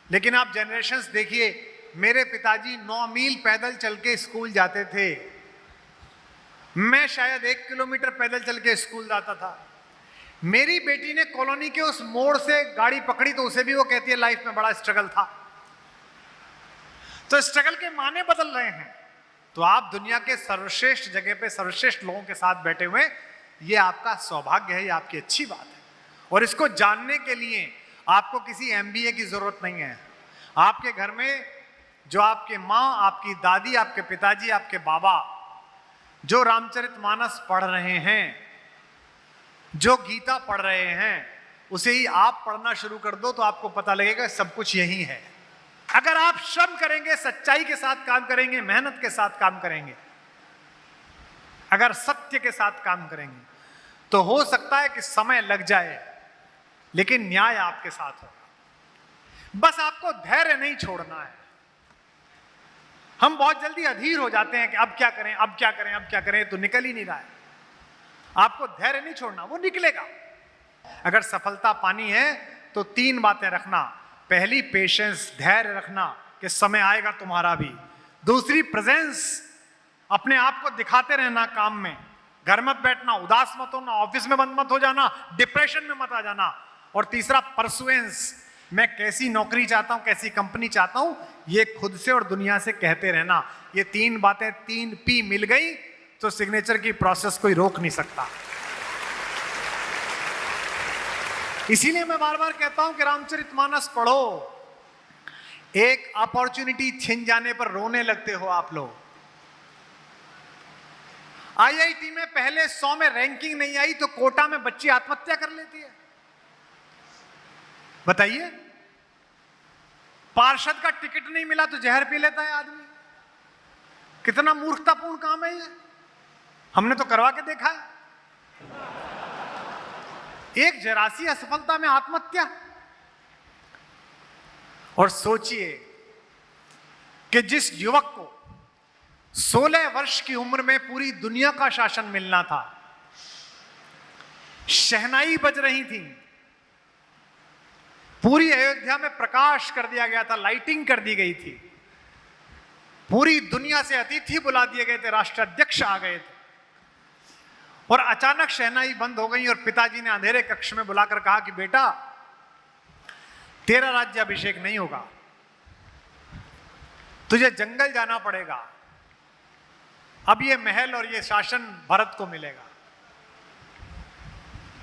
लेकिन आप जनरेशंस देखिए। मेरे पिताजी 9 मील पैदल चल के स्कूल जाते थे, मैं शायद 1 किलोमीटर पैदल चल के स्कूल जाता था। मेरी बेटी ने कॉलोनी के उस मोड़ से गाड़ी पकड़ी तो उसे भी वो कहती है लाइफ में बड़ा स्ट्रगल था। तो स्ट्रगल के माने बदल रहे हैं। तो आप दुनिया के सर्वश्रेष्ठ जगह पे सर्वश्रेष्ठ लोगों के साथ बैठे हुए, ये आपका सौभाग्य है, ये आपकी अच्छी बात है। और इसको जानने के लिए आपको किसी MBA की जरूरत नहीं है। आपके घर में जो आपके माँ, आपकी दादी, आपके पिताजी, आपके बाबा जो रामचरितमानस पढ़ रहे हैं, जो गीता पढ़ रहे हैं, उसे ही आप पढ़ना शुरू कर दो तो आपको पता लगेगा सब कुछ यही है। अगर आप श्रम करेंगे, सच्चाई के साथ काम करेंगे, मेहनत के साथ काम करेंगे, अगर सत्य के साथ काम करेंगे, तो हो सकता है कि समय लग जाए लेकिन न्याय आपके साथ होगा। बस आपको धैर्य नहीं छोड़ना है। हम बहुत जल्दी अधीर हो जाते हैं कि अब क्या करें, अब क्या करें, अब क्या करें, तो निकल ही नहीं रहा है। आपको धैर्य नहीं छोड़ना, वो निकलेगा। अगर सफलता पानी है तो 3 बातें रखना। पहली, पेशेंस, धैर्य रखना कि समय आएगा तुम्हारा भी। दूसरी, प्रेजेंस, अपने आप को दिखाते रहना काम में, घर मत बैठना, उदास मत होना, ऑफिस में बंद मत हो जाना, डिप्रेशन में मत आ जाना। और तीसरा, परसुएंस, मैं कैसी नौकरी चाहता हूं, कैसी कंपनी चाहता हूं, ये खुद से और दुनिया से कहते रहना। ये 3 बातें, 3 P मिल गई तो सिग्नेचर की प्रोसेस कोई रोक नहीं सकता। इसीलिए मैं बार बार कहता हूं कि रामचरितमानस पढ़ो। एक अपॉर्चुनिटी छिन जाने पर रोने लगते हो आप लोग। IIT में पहले 100 में रैंकिंग नहीं आई तो कोटा में बच्ची आत्महत्या कर लेती है। बताइए, पार्षद का टिकट नहीं मिला तो जहर पी लेता है आदमी। कितना मूर्खतापूर्ण काम है ये। हमने तो करवा के देखा है। एक जरासी असफलता में आत्महत्या। और सोचिए कि जिस युवक को 16 वर्ष की उम्र में पूरी दुनिया का शासन मिलना था, शहनाई बज रही थी, पूरी अयोध्या में प्रकाश कर दिया गया था, लाइटिंग कर दी गई थी, पूरी दुनिया से अतिथि बुला दिए गए थे, राष्ट्राध्यक्ष आ गए थे, और अचानक शहनाई बंद हो गई और पिताजी ने अंधेरे कक्ष में बुलाकर कहा कि बेटा, तेरा राज्याभिषेक नहीं होगा, तुझे जंगल जाना पड़ेगा, अब ये महल और ये शासन भरत को मिलेगा।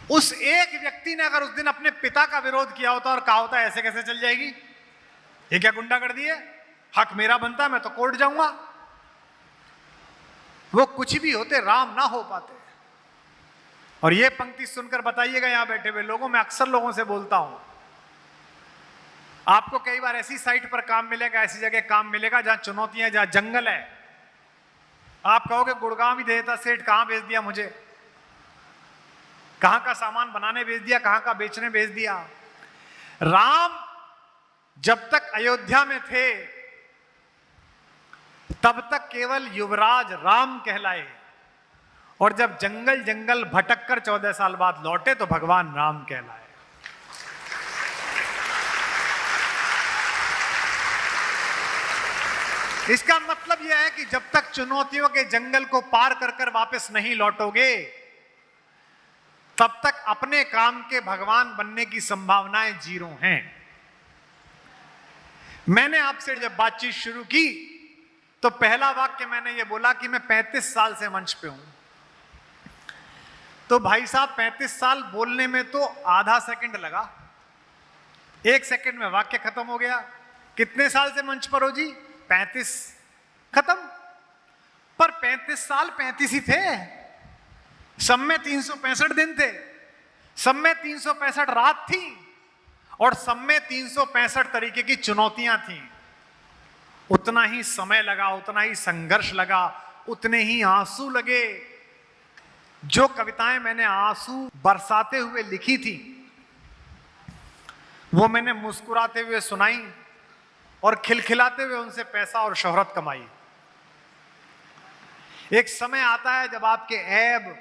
उस एक व्यक्ति ने अगर उस दिन अपने पिता का विरोध किया होता और कहा होता ऐसे कैसे चल जाएगी, ये क्या गुंडागर्दी है, हक मेरा बनता है, मैं तो कोर्ट जाऊंगा, वो कुछ भी होते, राम ना हो पाते। और ये पंक्ति सुनकर बताइएगा यहां बैठे हुए लोगों, मैं अक्सर लोगों से बोलता हूं, आपको कई बार ऐसी साइट पर काम मिलेगा, ऐसी जगह काम मिलेगा जहां चुनौतियां, जहां जंगल है। आप कहोगे गुड़गांव ही देता सेठ, कहां भेज दिया मुझे, कहां का सामान बनाने भेज दिया, कहां का बेचने भेज दिया। राम जब तक अयोध्या में थे तब तक केवल युवराज राम कहलाए, और जब जंगल जंगल भटक कर 14 साल बाद लौटे तो भगवान राम कहलाए। इसका मतलब यह है कि जब तक चुनौतियों के जंगल को पार कर कर वापस नहीं लौटोगे, तब तक अपने काम के भगवान बनने की संभावनाएं जीरो हैं। मैंने आपसे जब बातचीत शुरू की तो पहला वाक्य मैंने ये बोला कि मैं 35 साल से मंच पे हूं। तो भाई साहब 35 साल बोलने में तो आधा सेकंड लगा, 1 सेकंड में वाक्य खत्म हो गया। कितने साल से मंच पर हो जी? 35। खत्म। पर 35 साल 35 ही थे। सब में 365 दिन थे, सब में 365 रात थी, और सब में 365 तरीके की चुनौतियां थी। उतना ही समय लगा, उतना ही संघर्ष लगा, उतने ही आंसू लगे। जो कविताएं मैंने आंसू बरसाते हुए लिखी थी, वो मैंने मुस्कुराते हुए सुनाई और खिलखिलाते हुए उनसे पैसा और शोहरत कमाई। एक समय आता है जब आपके ऐब,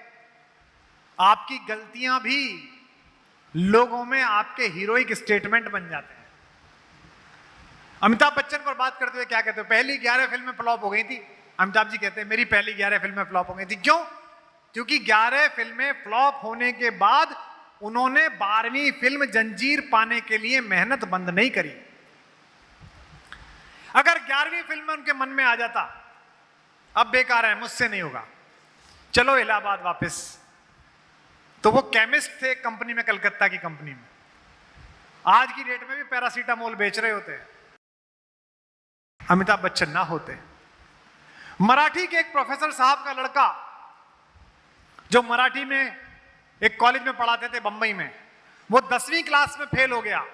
आपकी गलतियां भी लोगों में आपके हीरोइक स्टेटमेंट बन जाते हैं। अमिताभ बच्चन पर बात करते हुए क्या कहते हो? पहली 11 फिल्में फ्लॉप हो गई थी। अमिताभ जी कहते हैं मेरी पहली 11 फिल्में फ्लॉप हो गई थी। क्यों? क्योंकि 11 फिल्में फ्लॉप होने के बाद उन्होंने 12वीं फिल्म जंजीर पाने के लिए मेहनत बंद नहीं करी। अगर 11वीं फिल्म उनके मन में आ जाता, अब बेकार है, मुझसे नहीं होगा, चलो इलाहाबाद वापस, तो वो केमिस्ट थे कंपनी में, कलकत्ता की कंपनी में, आज की डेट में भी पैरासीटामोल बेच रहे होते हैं। अमिताभ बच्चन ना होते। मराठी के एक प्रोफेसर साहब का लड़का जो मराठी में एक कॉलेज में पढ़ाते थे बंबई में, वो 10वीं क्लास में फेल हो गया।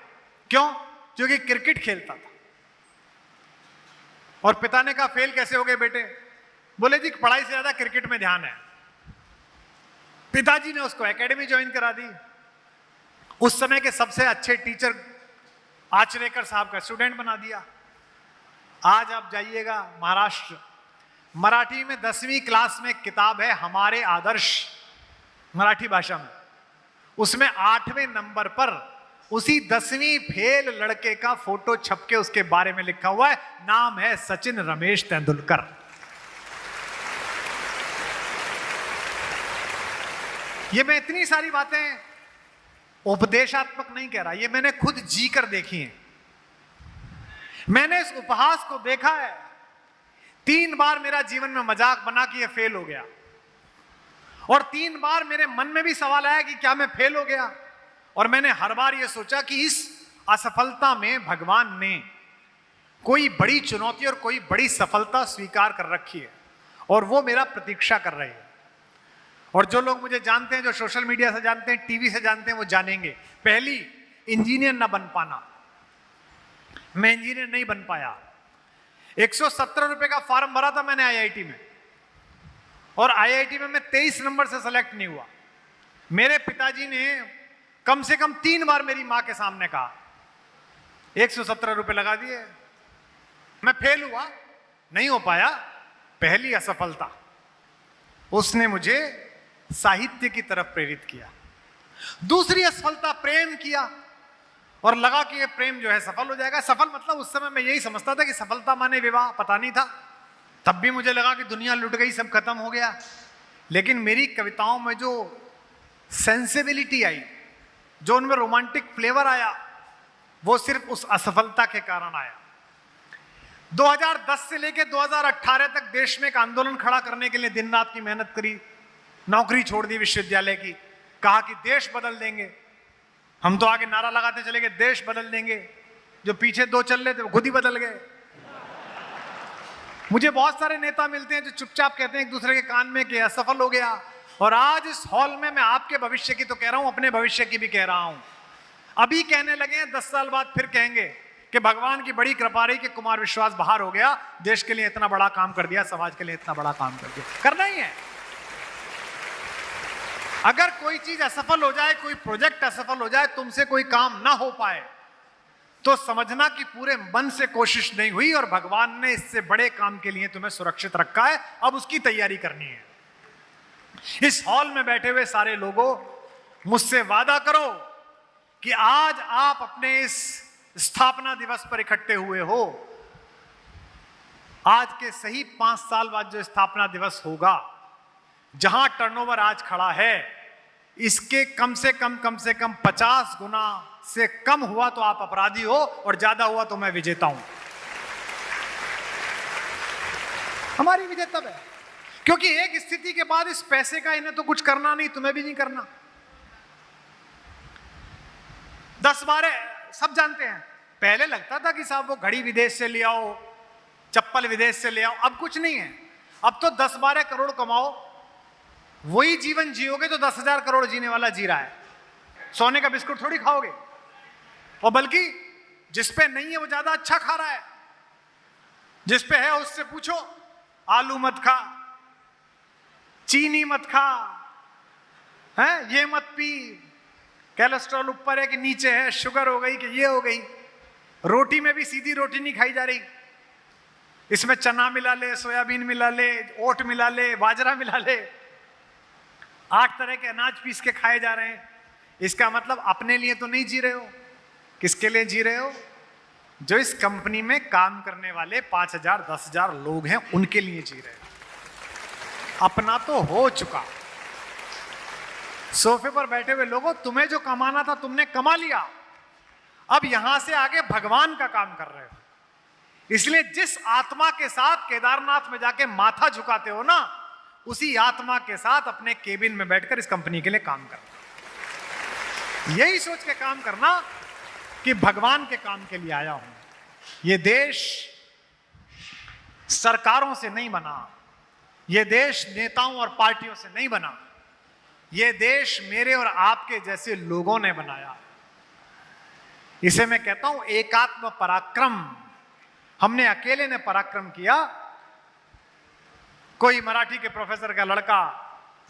क्यों? क्योंकि क्रिकेट खेलता था। और पिता ने कहा फेल कैसे हो गए बेटे? बोले जी पढ़ाई से ज्यादा क्रिकेट में ध्यान है। पिताजी ने उसको एकेडमी ज्वाइन करा दी। उस समय के सबसे अच्छे टीचर आचरेकर साहब का स्टूडेंट बना दिया। आज आप जाइएगा महाराष्ट्र, मराठी में 10वीं क्लास में किताब है हमारे आदर्श, मराठी भाषा में, उसमें 8वें नंबर पर उसी 10वीं फेल लड़के का फोटो छपके उसके बारे में लिखा हुआ है, नाम है सचिन रमेश तेंदुलकर। ये मैं इतनी सारी बातें उपदेशात्मक नहीं कह रहा, ये मैंने खुद जी कर देखी है। मैंने इस उपहास को देखा है। 3 बार मेरा जीवन में मजाक बना कि ये फेल हो गया, और 3 बार मेरे मन में भी सवाल आया कि क्या मैं फेल हो गया, और मैंने हर बार ये सोचा कि इस असफलता में भगवान ने कोई बड़ी चुनौती और कोई बड़ी सफलता स्वीकार कर रखी है, और वो मेरा प्रतीक्षा कर रही है। और जो लोग मुझे जानते हैं, जो सोशल मीडिया से जानते हैं, टीवी से जानते हैं, वो जानेंगे। पहली, इंजीनियर ना बन पाना। मैं इंजीनियर नहीं बन पाया। 117 रुपए का फॉर्म भरा था मैंने आईआईटी में, और आईआईटी में मैं 23 नंबर से सेलेक्ट नहीं हुआ। मेरे पिताजी ने कम से कम 3 बार मेरी मां के सामने कहा 117 रुपए लगा दिए। मैं फेल हुआ, नहीं हो पाया। पहली असफलता, उसने मुझे साहित्य की तरफ प्रेरित किया। दूसरी असफलता, प्रेम किया, और लगा कि ये प्रेम जो है सफल हो जाएगा। सफल मतलब उस समय मैं यही समझता था कि सफलता माने विवाह, पता नहीं था। तब भी मुझे लगा कि दुनिया लुट गई, सब खत्म हो गया। लेकिन मेरी कविताओं में जो सेंसिबिलिटी आई, जो उनमें रोमांटिक फ्लेवर आया, वो सिर्फ उस असफलता के कारण आया। 2010 से लेकर 2018 तक देश में एक आंदोलन खड़ा करने के लिए दिन रात की मेहनत करी, नौकरी छोड़ दी विश्वविद्यालय की, कहा कि देश बदल देंगे। हम तो आगे नारा लगाते चले गए, देश बदल देंगे। जो पीछे 2 चल रहे थे वो खुद ही बदल गए। मुझे बहुत सारे नेता मिलते हैं जो चुपचाप कहते हैं एक दूसरे के कान में कि असफल हो गया। और आज इस हॉल में मैं आपके भविष्य की तो कह रहा हूं, अपने भविष्य की भी कह रहा हूं। अभी कहने लगे हैं, 10 साल बाद फिर कहेंगे कि भगवान की बड़ी कृपा रही कि कुमार विश्वास बाहर हो गया, देश के लिए इतना बड़ा काम कर दिया, समाज के लिए इतना बड़ा काम कर दिया। करना ही है। अगर कोई चीज असफल हो जाए, कोई प्रोजेक्ट असफल हो जाए, तुमसे कोई काम ना हो पाए, तो समझना कि पूरे मन से कोशिश नहीं हुई और भगवान ने इससे बड़े काम के लिए तुम्हें सुरक्षित रखा है। अब उसकी तैयारी करनी है। इस हॉल में बैठे हुए सारे लोगों, मुझसे वादा करो कि आज आप अपने इस स्थापना दिवस पर इकट्ठे हुए हो, आज के सही 5 साल बाद जो स्थापना दिवस होगा, जहां टर्नओवर आज खड़ा है, इसके कम से कम 50 गुना से कम हुआ तो आप अपराधी हो, और ज्यादा हुआ तो मैं विजेता हूं। हमारी विजय तब है क्योंकि एक स्थिति के बाद इस पैसे का इन्हें तो कुछ करना नहीं, तुम्हें भी नहीं करना। 10-12 सब जानते हैं। पहले लगता था कि साहब वो घड़ी विदेश से ले आओ, चप्पल विदेश से ले आओ, अब कुछ नहीं है। अब तो 10-12 करोड़ कमाओ, वही जीवन जियोगे तो 10,000 करोड़ जीने वाला जी रहा है। सोने का बिस्कुट थोड़ी खाओगे, और बल्कि जिस पे नहीं है वो ज्यादा अच्छा खा रहा है। जिस पे है उससे पूछो, आलू मत खा, चीनी मत खा, है ये मत पी, कोलेस्ट्रॉल ऊपर है कि नीचे है, शुगर हो गई कि ये हो गई। रोटी में भी सीधी रोटी नहीं खाई जा रही, इसमें चना मिला ले, सोयाबीन मिला ले, ओट मिला ले, बाजरा मिला ले, 8 तरह के अनाज पीस के खाए जा रहे हैं। इसका मतलब अपने लिए तो नहीं जी रहे हो। किसके लिए जी रहे हो? जो इस कंपनी में काम करने वाले 5,000 10,000 लोग हैं, उनके लिए जी रहे हो। अपना तो हो चुका। सोफे पर बैठे हुए लोगों, तुम्हें जो कमाना था तुमने कमा लिया, अब यहां से आगे भगवान का काम कर रहे हो। इसलिए जिस आत्मा के साथ केदारनाथ में जाके माथा झुकाते हो ना, उसी आत्मा के साथ अपने केबिन में बैठकर इस कंपनी के लिए काम करना। यही सोच के काम करना कि भगवान के काम के लिए आया हूं। ये देश सरकारों से नहीं बना, ये देश नेताओं और पार्टियों से नहीं बना, ये देश मेरे और आपके जैसे लोगों ने बनाया। इसे मैं कहता हूं एकात्म पराक्रम। हमने अकेले ने पराक्रम किया। कोई मराठी के प्रोफेसर का लड़का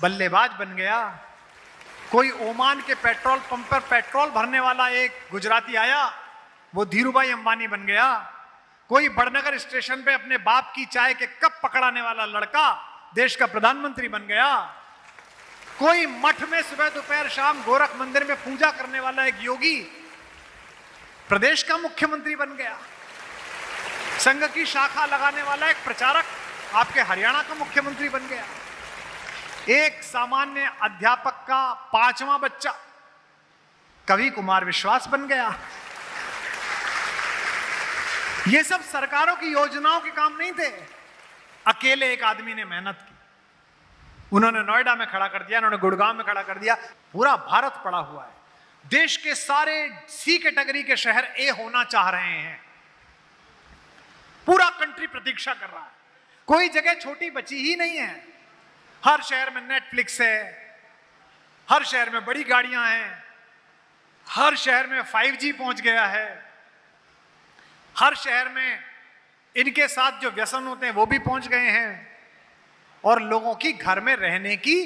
बल्लेबाज बन गया, कोई ओमान के पेट्रोल पंप पर पेट्रोल भरने वाला एक गुजराती आया, वो धीरूभाई अंबानी बन गया। कोई बड़नगर स्टेशन पे अपने बाप की चाय के कप पकड़ाने वाला लड़का देश का प्रधानमंत्री बन गया। कोई मठ में सुबह दोपहर शाम गोरख मंदिर में पूजा करने वाला एक योगी प्रदेश का मुख्यमंत्री बन गया। संघ की शाखा लगाने वाला एक प्रचारक आपके हरियाणा का मुख्यमंत्री बन गया। एक सामान्य अध्यापक का 5वां बच्चा कवि कुमार विश्वास बन गया। ये सब सरकारों की योजनाओं के काम नहीं थे, अकेले एक आदमी ने मेहनत की। उन्होंने नोएडा में खड़ा कर दिया, उन्होंने गुड़गांव में खड़ा कर दिया। पूरा भारत पड़ा हुआ है। देश के सारे सी कैटेगरी के शहर ए होना चाह रहे हैं। पूरा कंट्री प्रतीक्षा कर रहा है। कोई जगह छोटी बची ही नहीं है। हर शहर में नेटफ्लिक्स है, हर शहर में बड़ी गाड़ियां हैं, हर शहर में 5G पहुंच गया है, हर शहर में इनके साथ जो व्यसन होते हैं वो भी पहुंच गए हैं, और लोगों की घर में रहने की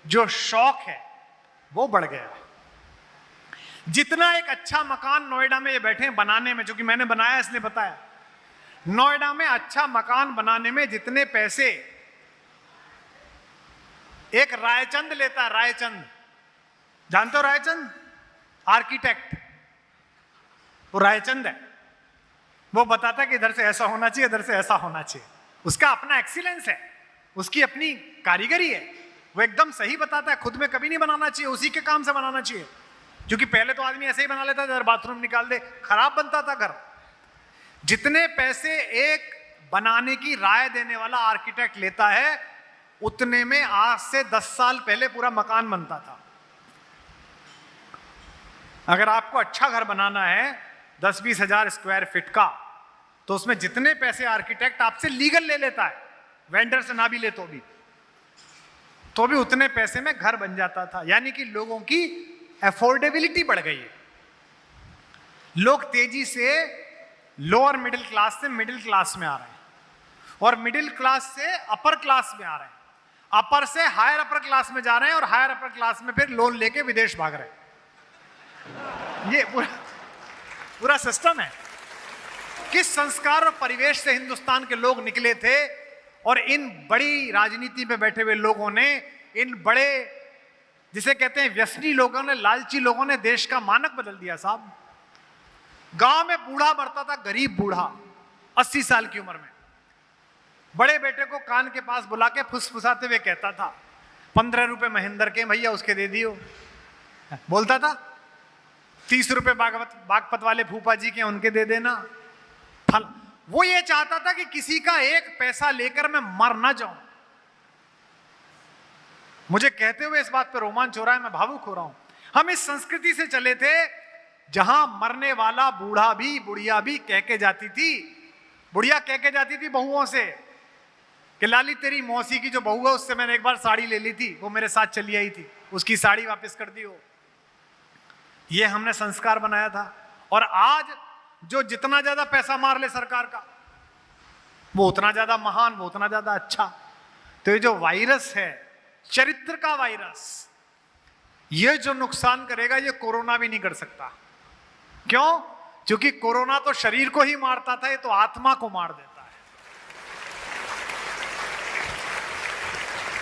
जो शौक है वो बढ़ गया। जितना एक अच्छा मकान नोएडा में ये बैठे हैं बनाने में, जो कि मैंने बनाया इसलिए बताया, नोएडा में अच्छा मकान बनाने में जितने पैसे एक रायचंद लेता है, रायचंद जानते हो रायचंद? आर्किटेक्ट, वो रायचंद है। वो बताता है कि इधर से ऐसा होना चाहिए, इधर से ऐसा होना चाहिए। उसका अपना एक्सीलेंस है, उसकी अपनी कारीगरी है। वो एकदम सही बताता है। खुद में कभी नहीं बनाना चाहिए, उसी के काम से बनाना चाहिए। क्योंकि पहले तो आदमी ऐसे ही बना लेता था, बाथरूम निकाल दे, खराब बनता था घर। जितने पैसे एक बनाने की राय देने वाला आर्किटेक्ट लेता है, उतने में आज से 10 साल पहले पूरा मकान बनता था। अगर आपको अच्छा घर बनाना है 10-20 हजार स्क्वायर फीट का, तो उसमें जितने पैसे आर्किटेक्ट आपसे लीगल ले लेता है, वेंडर से ना भी ले तो भी उतने पैसे में घर बन जाता था। यानी कि लोगों की अफोर्डेबिलिटी बढ़ गई है। लोग तेजी से लोअर मिडिल क्लास से मिडिल क्लास में आ रहे हैं, और मिडिल क्लास से अपर क्लास में आ रहे हैं, अपर से हायर अपर क्लास में जा रहे हैं, और हायर अपर क्लास में फिर लोन लेके विदेश भाग रहे हैं। ये पूरा सिस्टम है। किस संस्कार और परिवेश से हिंदुस्तान के लोग निकले थे, और इन बड़ी राजनीति में बैठे हुए लोगों ने, इन बड़े जिसे कहते हैं व्यसनी लोगों ने, लालची लोगों ने देश का मानक बदल दिया साहब। गांव में बूढ़ा मरता था, गरीब बूढ़ा 80 साल की उम्र में, बड़े बेटे को कान के पास बुला के फुसफुसाते हुए कहता था, 15 रुपए महेंद्र के भैया उसके दे दियो। बोलता था 30 रुपए बागपत वाले फूफा जी के उनके दे देना। फल वो ये चाहता था कि किसी का एक पैसा लेकर मैं मर ना जाऊं। मुझे कहते हुए इस बात पे रोमांच हो रहा है, मैं भावुक हो रहा हूं। हम इस संस्कृति से चले थे जहां मरने वाला बूढ़ा भी बुढ़िया भी कह के जाती थी, बुढ़िया कह के जाती थी बहुओं से कि लाली तेरी मौसी की जो बहू है उससे मैंने एक बार साड़ी ले ली थी, वो मेरे साथ चली आई थी, उसकी साड़ी वापस कर दी हो। ये हमने संस्कार बनाया था। और आज जो जितना ज्यादा पैसा मार ले सरकार का, वो उतना ज्यादा महान, वो उतना ज्यादा अच्छा। तो ये जो वायरस है, चरित्र का वायरस, ये जो नुकसान करेगा ये कोरोना भी नहीं कर सकता। क्यों? क्योंकि कोरोना तो शरीर को ही मारता था, ये तो आत्मा को मार देता है।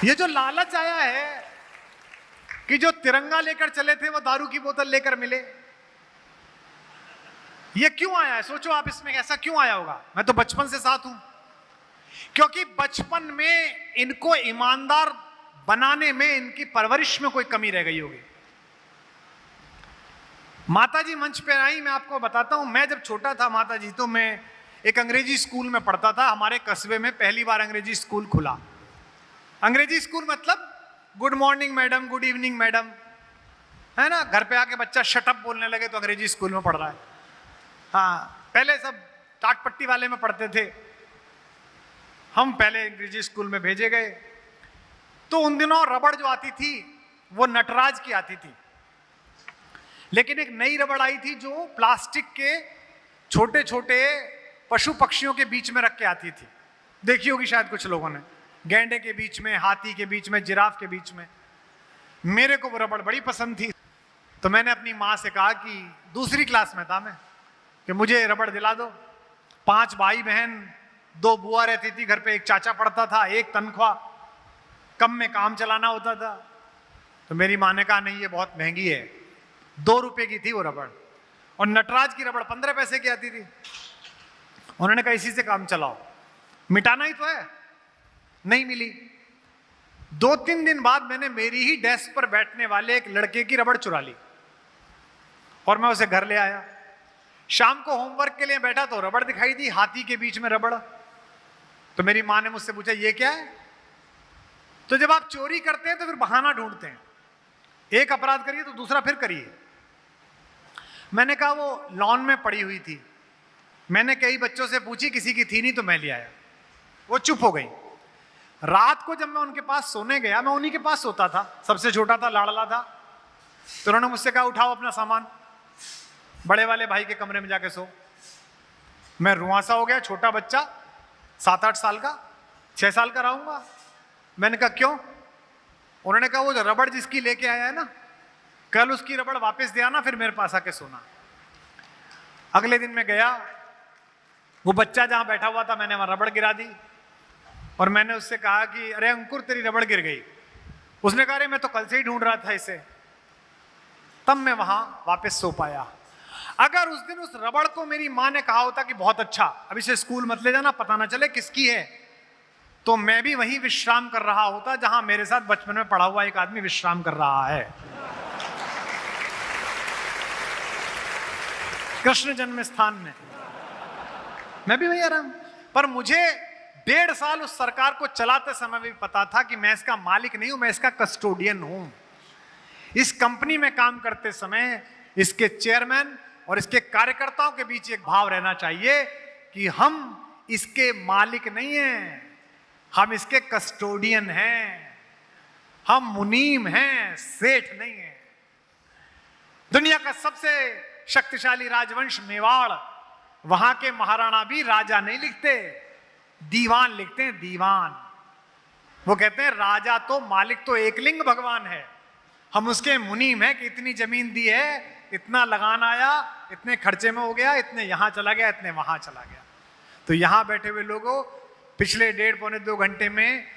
ये जो लालच आया है कि जो तिरंगा लेकर चले थे वो दारू की बोतल लेकर मिले, ये क्यों आया है? सोचो आप, इसमें ऐसा क्यों आया होगा? मैं तो बचपन से साथ हूं, क्योंकि बचपन में इनको ईमानदार बनाने में, इनकी परवरिश में कोई कमी रह गई होगी। माताजी मंच पे आई, मैं आपको बताता हूं, मैं जब छोटा था माताजी, तो मैं एक अंग्रेजी स्कूल में पढ़ता था। हमारे कस्बे में पहली बार अंग्रेजी स्कूल खुला। अंग्रेजी स्कूल मतलब good morning madam, good evening madam, है ना। घर पे आके बच्चा शटअप बोलने लगे तो अंग्रेजी स्कूल में पढ़ रहा है। हाँ, पहले सब टाट पट्टी वाले में पढ़ते थे, हम पहले अंग्रेजी स्कूल में भेजे गए। तो उन दिनों रबड़ जो आती थी वो नटराज की आती थी, लेकिन एक नई रबड़ आई थी जो प्लास्टिक के छोटे छोटे पशु पक्षियों के बीच में रख के आती थी। देखी होगी शायद कुछ लोगों ने, गैंडे के बीच में, हाथी के बीच में, जिराफ के बीच में। मेरे को वो रबड़ बड़ी पसंद थी, तो मैंने अपनी माँ से कहा कि दूसरी क्लास में था मैं, कि मुझे रबड़ दिला दो। 5 भाई बहन, 2 बुआ रहती थी घर पे, एक चाचा पढ़ता था, एक तनख्वाह, कम में काम चलाना होता था। तो मेरी माँ ने कहा नहीं ये बहुत महंगी है। 2 रुपए की थी वो रबड़, और नटराज की रबड़ 15 पैसे की आती थी। उन्होंने कहा इसी से काम चलाओ, मिटाना ही तो है। नहीं मिली। 2-3 दिन बाद मैंने मेरी ही डेस्क पर बैठने वाले एक लड़के की रबड़ चुरा ली और मैं उसे घर ले आया। शाम को होमवर्क के लिए बैठा तो रबड़ दिखाई दी, हाथी के बीच में रबड़। तो मेरी माँ ने मुझसे पूछा ये क्या है? तो जब आप चोरी करते हैं तो फिर बहाना ढूंढते हैं, एक अपराध करिए तो दूसरा फिर करिए। मैंने कहा वो लॉन में पड़ी हुई थी, मैंने कई बच्चों से पूछी, किसी की थी नहीं तो मैं ले आया। वो चुप हो गई। रात को जब मैं उनके पास सोने गया, मैं उन्हीं के पास सोता था, सबसे छोटा था, लाडला था, तो उन्होंने मुझसे कहा उठाओ अपना सामान, बड़े वाले भाई के कमरे में जाके सो। मैं रुआंसा हो गया, छोटा बच्चा 7-8 साल का, 6 साल का रहूंगा। मैंने कहा क्यों? उन्होंने कहा वो जो रबड़ जिसकी लेके आया है ना, कल उसकी रबड़ वापस दे आना, फिर मेरे पास आके सोना। अगले दिन मैं गया, वो बच्चा जहां बैठा हुआ था, मैंने वहां रबड़ गिरा दी और मैंने उससे कहा कि अरे अंकुर तेरी रबड़ गिर गई। उसने कहा अरे मैं तो कल से ही ढूंढ रहा था इसे। तब मैं वहां वापस सो पाया। अगर उस दिन उस रबड़ को मेरी माँ ने कहा होता कि बहुत अच्छा, अब इसे स्कूल मत ले जाना, पता ना चले किसकी है, तो मैं भी वहीं विश्राम कर रहा होता जहां मेरे साथ बचपन में पढ़ा हुआ एक आदमी विश्राम कर रहा है, कृष्ण जन्म स्थान में। मैं भी वहीं आराम। पर मुझे 1.5 साल उस सरकार को चलाते समय भी पता था कि मैं इसका मालिक नहीं हूं, मैं इसका कस्टोडियन हूं। इस कंपनी में काम करते समय इसके चेयरमैन और इसके कार्यकर्ताओं के बीच एक भाव रहना चाहिए कि हम इसके मालिक नहीं हैं, हम इसके कस्टोडियन हैं, हम मुनीम हैं, सेठ नहीं हैं। दुनिया का सबसे शक्तिशाली राजवंश मेवाड़, वहां के महाराणा भी राजा नहीं लिखते, दीवान लिखते हैं, दीवान। वो कहते हैं राजा तो, मालिक तो एकलिंग भगवान है, हम उसके मुनीम हैं कि इतनी जमीन दी है, इतना लगान आया, इतने खर्चे में हो गया, इतने यहां चला गया, इतने वहां चला गया। तो यहां बैठे हुए लोगों, पिछले 1.5-पौने-2 घंटे में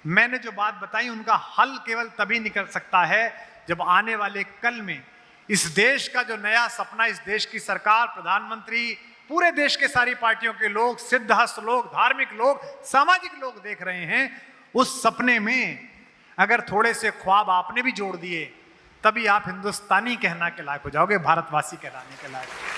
मैंने जो बात बताई, उनका हल केवल तभी निकल सकता है जब आने वाले कल में इस देश का जो नया सपना, इस देश की सरकार, प्रधानमंत्री, पूरे देश के सारी पार्टियों के लोग, सिद्धहस्त लोग, धार्मिक लोग, सामाजिक लोग देख रहे हैं। उस सपने में अगर थोड़े से ख्वाब आपने भी जोड़ दिए, तभी आप हिंदुस्तानी कहना के लायक हो जाओगे, भारतवासी कहलाने के लायक।